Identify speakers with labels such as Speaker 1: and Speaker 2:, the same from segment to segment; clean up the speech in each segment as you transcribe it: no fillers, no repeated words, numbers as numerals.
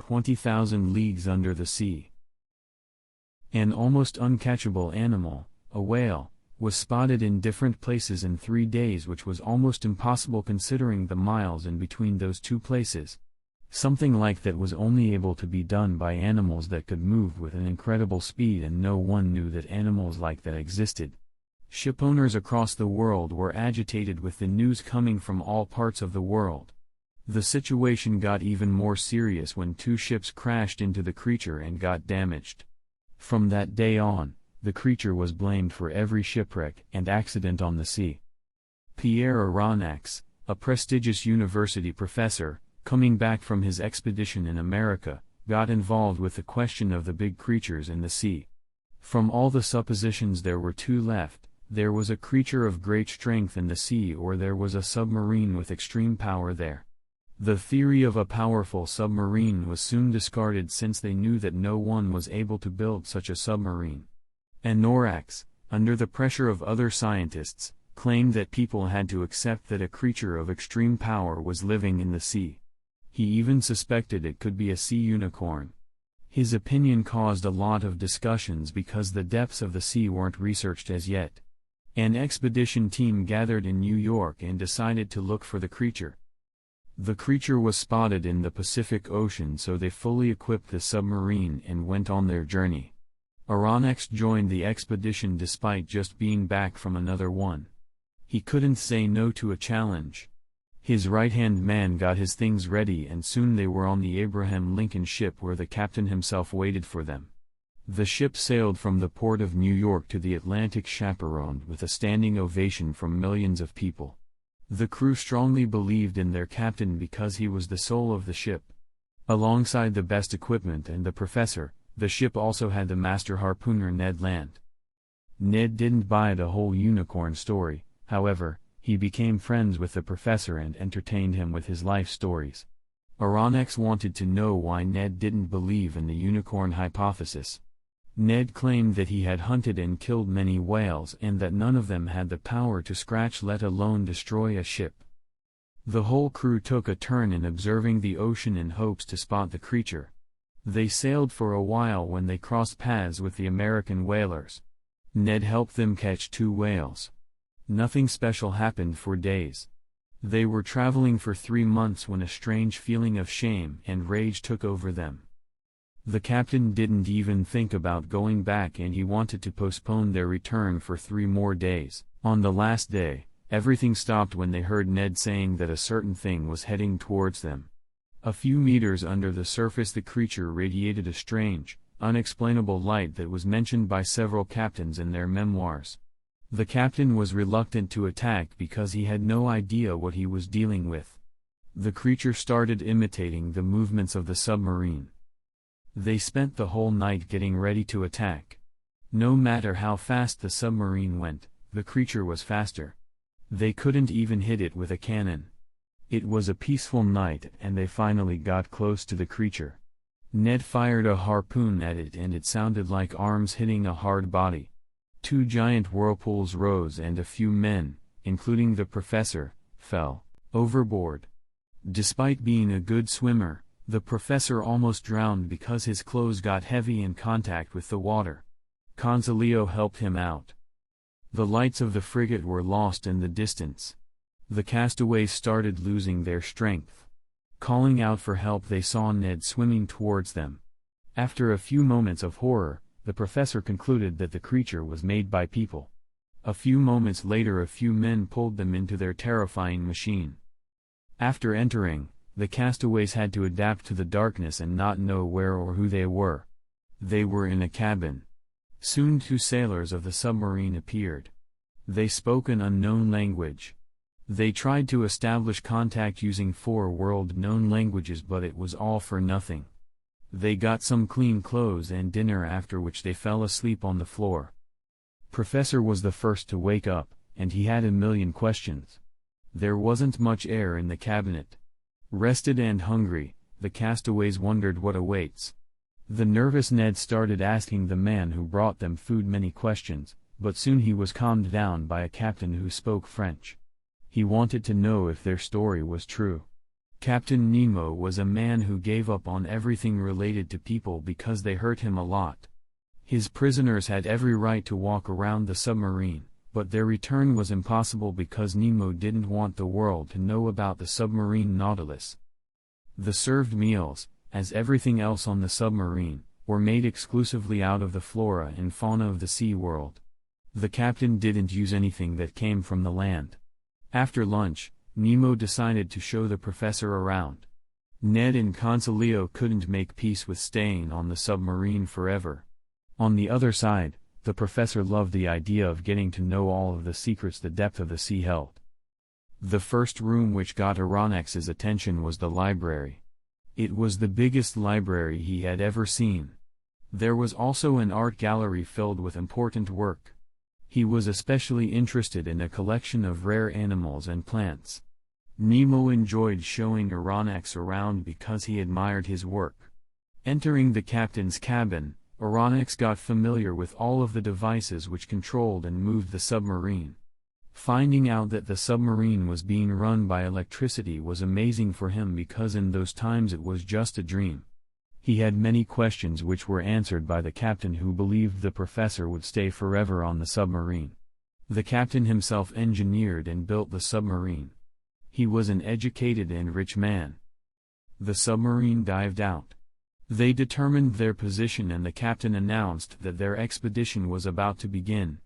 Speaker 1: 20,000 leagues under the sea. An almost uncatchable animal, a whale, was spotted in different places in 3 days, which was almost impossible considering the miles in between those two places. Something like that was only able to be done by animals that could move with an incredible speed, and no one knew that animals like that existed. Shipowners across the world were agitated with the news coming from all parts of the world. The situation got even more serious when 2 ships crashed into the creature and got damaged. From that day on, the creature was blamed for every shipwreck and accident on the sea. Pierre Aronnax, a prestigious university professor, coming back from his expedition in America, got involved with the question of the big creatures in the sea. From all the suppositions there were 2 left: there was a creature of great strength in the sea, or there was a submarine with extreme power there. The theory of a powerful submarine was soon discarded, since they knew that no one was able to build such a submarine. Aronnax, under the pressure of other scientists, claimed that people had to accept that a creature of extreme power was living in the sea. He even suspected it could be a sea unicorn. His opinion caused a lot of discussions because the depths of the sea weren't researched as yet. An expedition team gathered in New York and decided to look for the creature. The creature was spotted in the Pacific Ocean, so they fully equipped the submarine and went on their journey. Aronnax joined the expedition despite just being back from another one. He couldn't say no to a challenge. His right-hand man got his things ready, and soon they were on the Abraham Lincoln ship, where the captain himself waited for them. The ship sailed from the port of New York to the Atlantic, chaperoned with a standing ovation from millions of people. The crew strongly believed in their captain because he was the soul of the ship. Alongside the best equipment and the professor, the ship also had the master harpooner Ned Land. Ned didn't buy the whole unicorn story, however. He became friends with the professor and entertained him with his life stories. Aronnax wanted to know why Ned didn't believe in the unicorn hypothesis. Ned claimed that he had hunted and killed many whales and that none of them had the power to scratch, let alone destroy, a ship. The whole crew took a turn in observing the ocean in hopes to spot the creature. They sailed for a while when they crossed paths with the American whalers. Ned helped them catch 2 whales. Nothing special happened for days. They were traveling for 3 months when a strange feeling of shame and rage took over them. The captain didn't even think about going back, and he wanted to postpone their return for 3 more days. On the last day, everything stopped when they heard Ned saying that a certain thing was heading towards them. A few meters under the surface, the creature radiated a strange, unexplainable light that was mentioned by several captains in their memoirs. The captain was reluctant to attack because he had no idea what he was dealing with. The creature started imitating the movements of the submarine. They spent the whole night getting ready to attack. No matter how fast the submarine went, the creature was faster. They couldn't even hit it with a cannon. It was a peaceful night, and they finally got close to the creature. Ned fired a harpoon at it, and it sounded like arms hitting a hard body. 2 giant whirlpools rose, and a few men, including the professor, fell overboard. Despite being a good swimmer, the professor almost drowned because his clothes got heavy in contact with the water. Consolio helped him out. The lights of the frigate were lost in the distance. The castaways started losing their strength. Calling out for help, they saw Ned swimming towards them. After a few moments of horror, the professor concluded that the creature was made by people. A few moments later, a few men pulled them into their terrifying machine. After entering, the castaways had to adapt to the darkness and not know where or who they were. They were in a cabin. Soon 2 sailors of the submarine appeared. They spoke an unknown language. They tried to establish contact using 4 world-known languages, but it was all for nothing. They got some clean clothes and dinner, after which they fell asleep on the floor. Professor was the first to wake up, and he had a million questions. There wasn't much air in the cabinet. Rested and hungry, the castaways wondered what awaits. The nervous Ned started asking the man who brought them food many questions, but soon he was calmed down by a captain who spoke French. He wanted to know if their story was true. Captain Nemo was a man who gave up on everything related to people because they hurt him a lot. His prisoners had every right to walk around the submarine, but their return was impossible because Nemo didn't want the world to know about the submarine Nautilus. The served meals, as everything else on the submarine, were made exclusively out of the flora and fauna of the sea world. The captain didn't use anything that came from the land. After lunch, Nemo decided to show the professor around. Ned and Consolio couldn't make peace with staying on the submarine forever. On the other side, the professor loved the idea of getting to know all of the secrets the depth of the sea held. The first room which got Aronnax's attention was the library. It was the biggest library he had ever seen. There was also an art gallery filled with important work. He was especially interested in a collection of rare animals and plants. Nemo enjoyed showing Aronnax around because he admired his work. Entering the captain's cabin, Aronnax got familiar with all of the devices which controlled and moved the submarine. Finding out that the submarine was being run by electricity was amazing for him because in those times it was just a dream. He had many questions which were answered by the captain, who believed the professor would stay forever on the submarine. The captain himself engineered and built the submarine. He was an educated and rich man. The submarine dived out. They determined their position and the captain announced that their expedition was about to begin.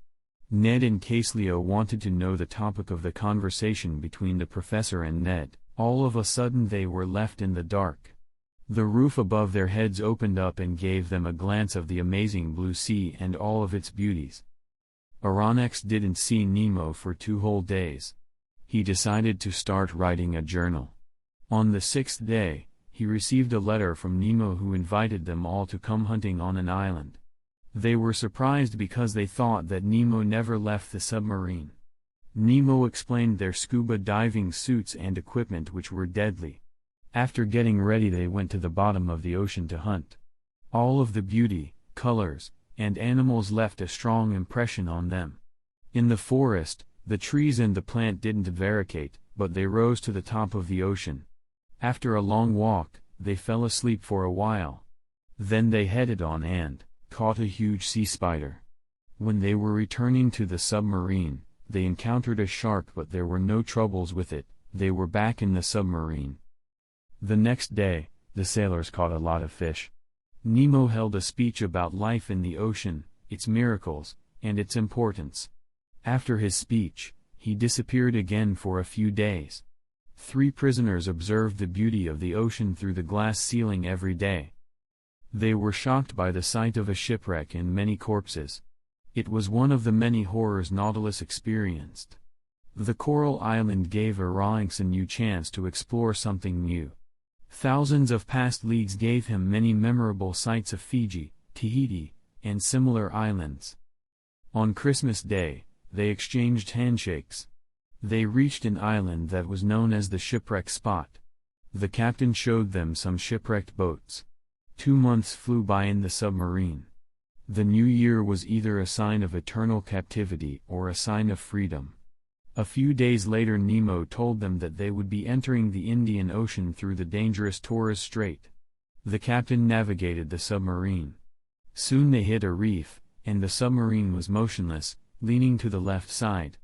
Speaker 1: Ned and Casleo wanted to know the topic of the conversation between the professor and Ned. All of a sudden they were left in the dark. The roof above their heads opened up and gave them a glance of the amazing blue sea and all of its beauties. Aronnax didn't see Nemo for 2 whole days. He decided to start writing a journal. On the 6th day, he received a letter from Nemo who invited them all to come hunting on an island. They were surprised because they thought that Nemo never left the submarine. Nemo explained their scuba diving suits and equipment which were deadly. After getting ready they went to the bottom of the ocean to hunt. All of the beauty, colors, and animals left a strong impression on them. In the forest, the trees and the plant didn't variegate, but they rose to the top of the ocean. After a long walk, they fell asleep for a while. Then they headed on and caught a huge sea spider. When they were returning to the submarine, they encountered a shark, but there were no troubles with it. They were back in the submarine. The next day, the sailors caught a lot of fish. Nemo held a speech about life in the ocean, its miracles, and its importance. After his speech, he disappeared again for a few days. 3 prisoners observed the beauty of the ocean through the glass ceiling every day. They were shocked by the sight of a shipwreck and many corpses. It was one of the many horrors Nautilus experienced. The coral island gave Aronnax a new chance to explore something new. Thousands of past leagues gave him many memorable sights of Fiji, Tahiti, and similar islands. On Christmas Day, they exchanged handshakes. They reached an island that was known as the shipwreck spot. The captain showed them some shipwrecked boats. 2 months flew by in the submarine. The new year was either a sign of eternal captivity or a sign of freedom. A few days later Nemo told them that they would be entering the Indian Ocean through the dangerous Torres Strait. The captain navigated the submarine. Soon they hit a reef, and the submarine was motionless, leaning to the left side.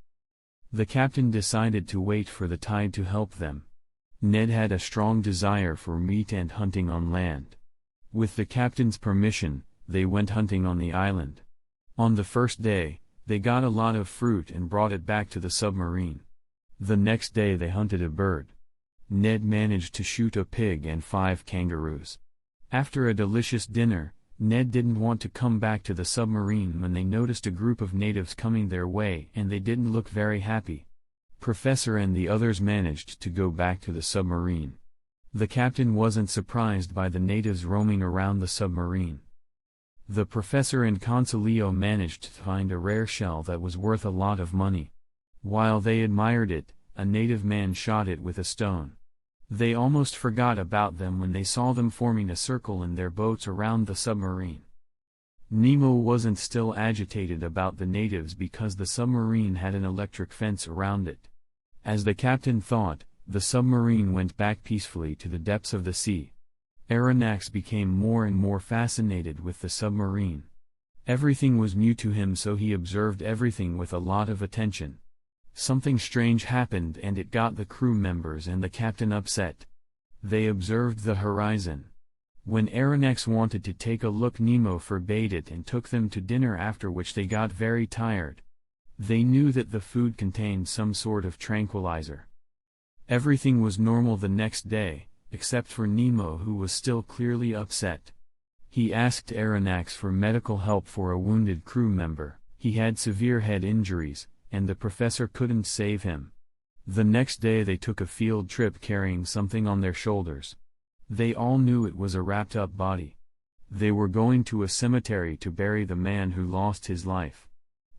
Speaker 1: The captain decided to wait for the tide to help them. Ned had a strong desire for meat and hunting on land. With the captain's permission, they went hunting on the island. On the first day, they got a lot of fruit and brought it back to the submarine. The next day they hunted a bird. Ned managed to shoot a pig and 5 kangaroos. After a delicious dinner, Ned didn't want to come back to the submarine when they noticed a group of natives coming their way and they didn't look very happy. Professor and the others managed to go back to the submarine. The captain wasn't surprised by the natives roaming around the submarine. The professor and Consolio managed to find a rare shell that was worth a lot of money. While they admired it, a native man shot it with a stone. They almost forgot about them when they saw them forming a circle in their boats around the submarine. Nemo wasn't still agitated about the natives because the submarine had an electric fence around it. As the captain thought, The submarine went back peacefully to the depths of the sea. Aronnax became more and more fascinated with the submarine. Everything was new to him, so he observed everything with a lot of attention. Something strange happened and it got the crew members and the captain upset. They observed the horizon. When Aronnax wanted to take a look, Nemo forbade it and took them to dinner, after which they got very tired. They knew that the food contained some sort of tranquilizer. Everything was normal the next day, except for Nemo, who was still clearly upset. He asked Aronnax for medical help for a wounded crew member. He had severe head injuries, and the professor couldn't save him. The next day they took a field trip carrying something on their shoulders. They all knew it was a wrapped-up body. They were going to a cemetery to bury the man who lost his life.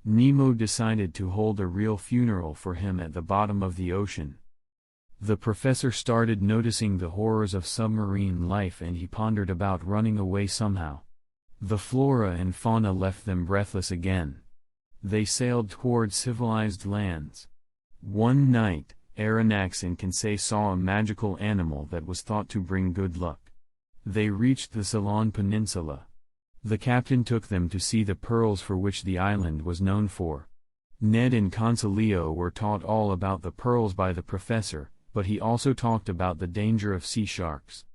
Speaker 1: Nemo decided to hold a real funeral for him at the bottom of the ocean. The professor started noticing the horrors of submarine life, and he pondered about running away somehow. The flora and fauna left them breathless again. They sailed toward civilized lands. One night, Aronnax and Conseil saw a magical animal that was thought to bring good luck. They reached the Ceylon Peninsula. The captain took them to see the pearls for which the island was known for. Ned and Consolio were taught all about the pearls by the professor, but he also talked about the danger of sea sharks.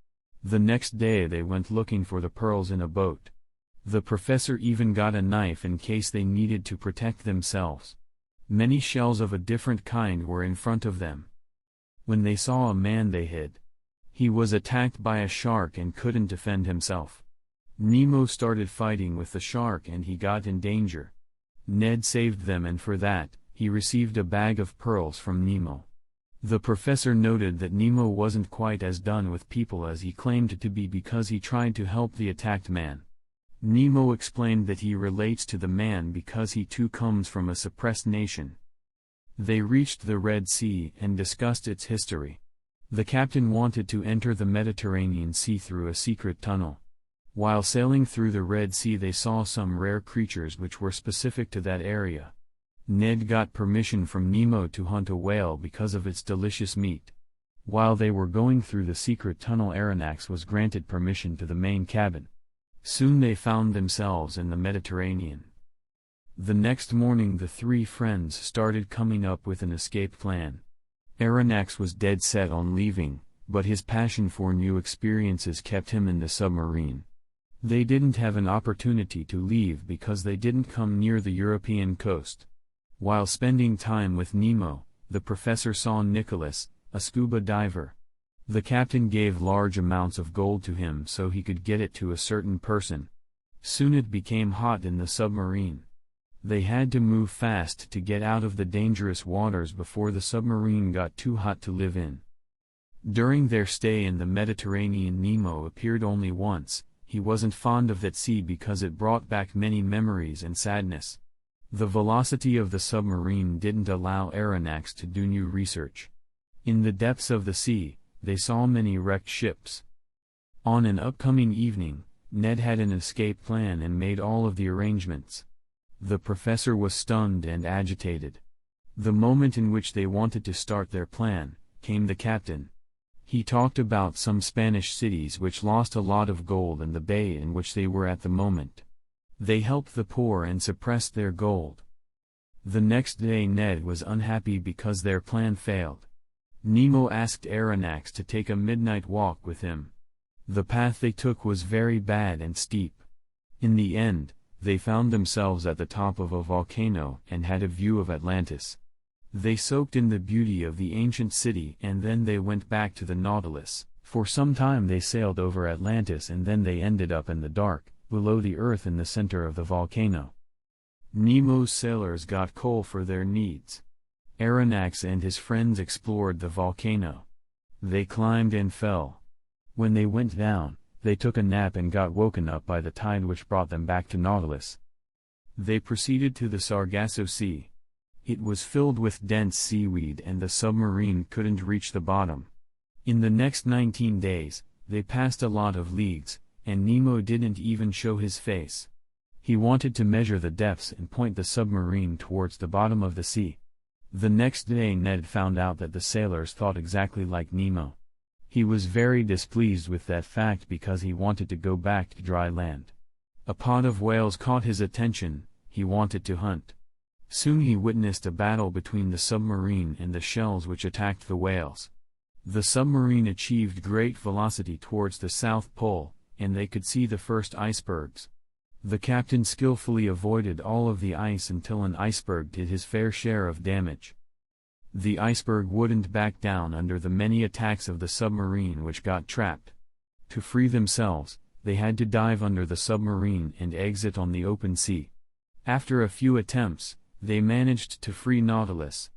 Speaker 1: The next day they went looking for the pearls in a boat. The professor even got a knife in case they needed to protect themselves. Many shells of a different kind were in front of them. When they saw a man, they hid. He was attacked by a shark and couldn't defend himself. Nemo started fighting with the shark and he got in danger. Ned saved them, and for that, he received a bag of pearls from Nemo. The professor noted that Nemo wasn't quite as done with people as he claimed to be, because he tried to help the attacked man. Nemo explained that he relates to the man because he too comes from a suppressed nation. They reached the Red Sea and discussed its history. The captain wanted to enter the Mediterranean Sea through a secret tunnel. While sailing through the Red Sea, they saw some rare creatures which were specific to that area. Ned got permission from Nemo to hunt a whale because of its delicious meat. While they were going through the secret tunnel, Aronnax was granted permission to the main cabin. Soon they found themselves in the Mediterranean. The next morning the three friends started coming up with an escape plan. Aronnax was dead set on leaving, but his passion for new experiences kept him in the submarine. They didn't have an opportunity to leave because they didn't come near the European coast. While spending time with Nemo, the professor saw Nicholas, a scuba diver. The captain gave large amounts of gold to him so he could get it to a certain person. Soon it became hot in the submarine. They had to move fast to get out of the dangerous waters before the submarine got too hot to live in. During their stay in the Mediterranean, Nemo appeared only once. He wasn't fond of that sea because it brought back many memories and sadness. The velocity of the submarine didn't allow Aronnax to do new research. In the depths of the sea, they saw many wrecked ships. On an upcoming evening, Ned had an escape plan and made all of the arrangements. The professor was stunned and agitated. The moment in which they wanted to start their plan, came the captain. He talked about some Spanish cities which lost a lot of gold in the bay in which they were at the moment. They helped the poor and suppressed their gold. The next day Ned was unhappy because their plan failed. Nemo asked Aronnax to take a midnight walk with him. The path they took was very bad and steep. In the end, they found themselves at the top of a volcano and had a view of Atlantis. They soaked in the beauty of the ancient city and then they went back to the Nautilus. For some time they sailed over Atlantis and then they ended up in the dark, below the earth in the center of the volcano. Nemo's sailors got coal for their needs. Aronnax and his friends explored the volcano. They climbed and fell. When they went down, they took a nap and got woken up by the tide which brought them back to Nautilus. They proceeded to the Sargasso Sea. It was filled with dense seaweed and the submarine couldn't reach the bottom. In the next 19 days, they passed a lot of leagues, and Nemo didn't even show his face. He wanted to measure the depths and point the submarine towards the bottom of the sea. The next day Ned found out that the sailors thought exactly like Nemo. He was very displeased with that fact because he wanted to go back to dry land. A pod of whales caught his attention. He wanted to hunt. Soon he witnessed a battle between the submarine and the shells which attacked the whales. The submarine achieved great velocity towards the South Pole, and they could see the first icebergs. The captain skillfully avoided all of the ice until an iceberg did his fair share of damage. The iceberg wouldn't back down under the many attacks of the submarine which got trapped. To free themselves, they had to dive under the submarine and exit on the open sea. After a few attempts, they managed to free Nautilus.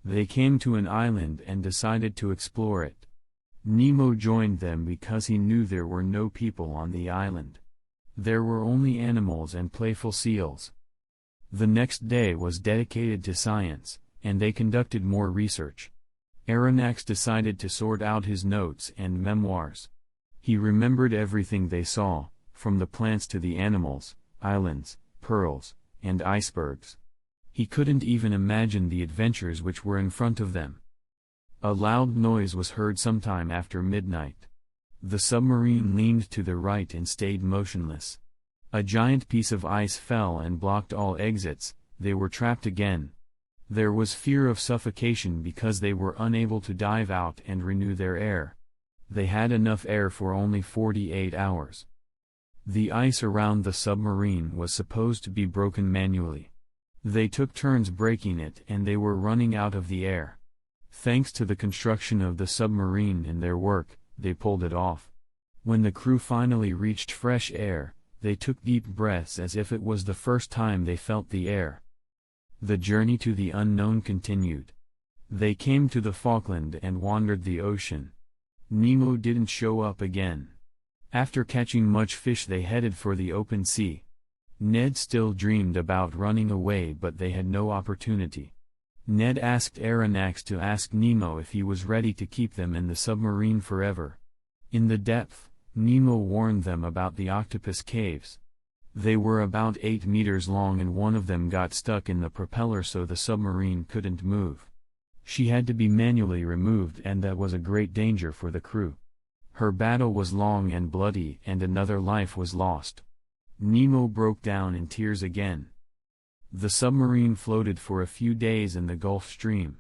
Speaker 1: They came to an island and decided to explore it. Nemo joined them because he knew there were no people on the island. There were only animals and playful seals. The next day was dedicated to science, and they conducted more research. Aronnax decided to sort out his notes and memoirs. He remembered everything they saw, from the plants to the animals, islands, pearls, and icebergs. He couldn't even imagine the adventures which were in front of them. A loud noise was heard sometime after midnight. The submarine leaned to the right and stayed motionless. A giant piece of ice fell and blocked all exits. They were trapped again. There was fear of suffocation because they were unable to dive out and renew their air. They had enough air for only 48 hours. The ice around the submarine was supposed to be broken manually. They took turns breaking it and they were running out of the air. Thanks to the construction of the submarine and their work, they pulled it off. When the crew finally reached fresh air, they took deep breaths as if it was the first time they felt the air. The journey to the unknown continued. They came to the Falkland and wandered the ocean. Nemo didn't show up again. After catching much fish they headed for the open sea. Ned still dreamed about running away but they had no opportunity. Ned asked Aronnax to ask Nemo if he was ready to keep them in the submarine forever. In the depth, Nemo warned them about the octopus caves. They were about 8 meters long and one of them got stuck in the propeller so the submarine couldn't move. She had to be manually removed and that was a great danger for the crew. Her battle was long and bloody and another life was lost. Nemo broke down in tears again. The submarine floated for a few days in the Gulf Stream.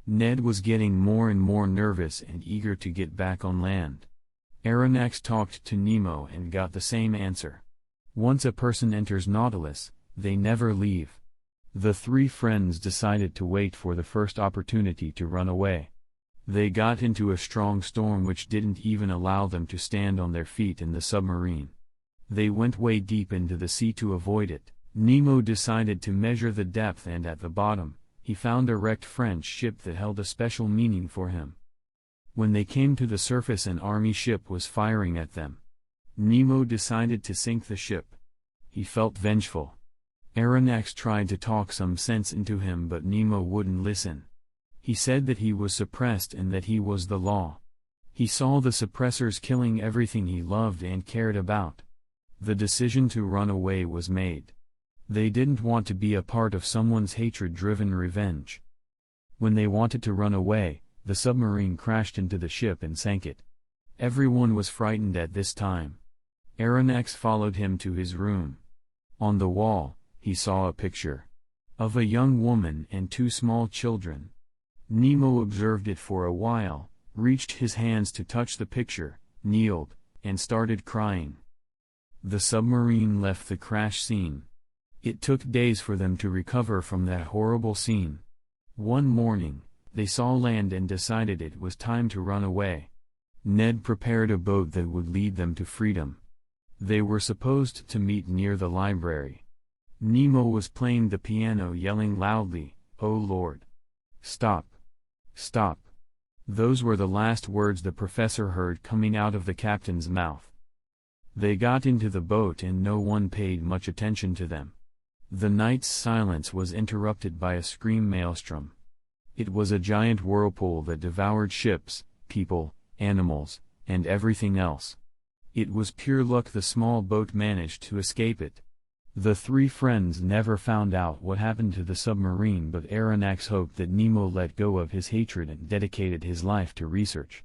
Speaker 1: Ned was getting more and more nervous and eager to get back on land. Aronnax talked to Nemo and got the same answer. Once a person enters Nautilus, they never leave. The three friends decided to wait for the first opportunity to run away. They got into a strong storm which didn't even allow them to stand on their feet in the submarine. They went way deep into the sea to avoid it. Nemo decided to measure the depth and at the bottom, he found a wrecked French ship that held a special meaning for him. When they came to the surface an army ship was firing at them. Nemo decided to sink the ship. He felt vengeful. Aronnax tried to talk some sense into him but Nemo wouldn't listen. He said that he was suppressed and that he was the law. He saw the suppressors killing everything he loved and cared about. The decision to run away was made. They didn't want to be a part of someone's hatred-driven revenge. When they wanted to run away, the submarine crashed into the ship and sank it. Everyone was frightened at this time. Aronnax followed him to his room. On the wall, he saw a picture of a young woman and 2 small children. Nemo observed it for a while, reached his hands to touch the picture, kneeled, and started crying. The submarine left the crash scene. It took days for them to recover from that horrible scene. One morning, they saw land and decided it was time to run away. Ned prepared a boat that would lead them to freedom. They were supposed to meet near the library. Nemo was playing the piano yelling loudly, "Oh Lord! Stop! Stop!" Those were the last words the professor heard coming out of the captain's mouth. They got into the boat and no one paid much attention to them. The night's silence was interrupted by a scream maelstrom. It was a giant whirlpool that devoured ships, people, animals, and everything else. It was pure luck the small boat managed to escape it. The three friends never found out what happened to the submarine, but Aronnax hoped that Nemo let go of his hatred and dedicated his life to research.